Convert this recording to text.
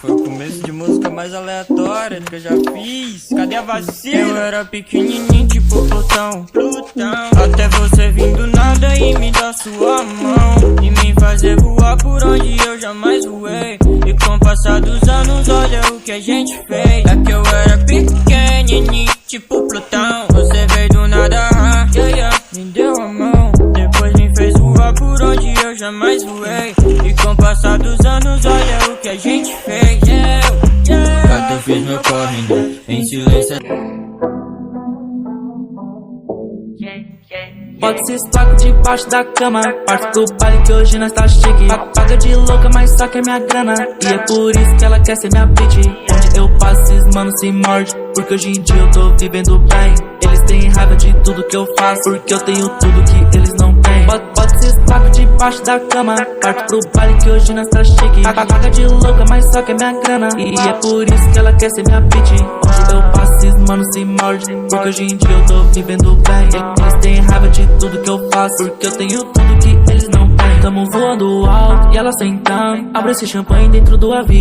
Foi o começo de música mais aleatória que eu já fiz. Cadê a vacina? Eu era pequenininho tipo Plutão. Até você vir do nada e me dar sua mão e me fazer voar por onde eu jamais voei. E com o passar dos anos, olha o que a gente fez. É que eu era pequenininho tipo Plutão. Você veio do nada, me deu a mão, depois me fez voar por onde eu jamais voei. E com o passar dos anos, olha o que a gente fez. Gato, eu fiz meu corre, em silêncio. Bota esses tacos debaixo da cama, parte pro baile que hoje nós tá chique. Paga de louca, mas só quer minha grana, e é por isso que ela quer ser minha bitch. Onde eu passo, esses manos se morde, porque hoje em dia eu tô vivendo bem. Eles têm raiva de tudo que eu faço, porque eu tenho tudo que eles não têm. Bota esses tacos debaixo da cama, parte pro baile que hoje nós tá chique. Paga de louca, mas só quer minha grana, e é por isso que ela quer ser minha bitch. Onde eu passo, esses manos se morde, porque hoje em dia eu tô vivendo bem. Eles têm raiva de tudo que eu faço, porque eu tenho tudo que eles não têm. Tamo voando alto e ela sentando, abre esse champanhe dentro do avião.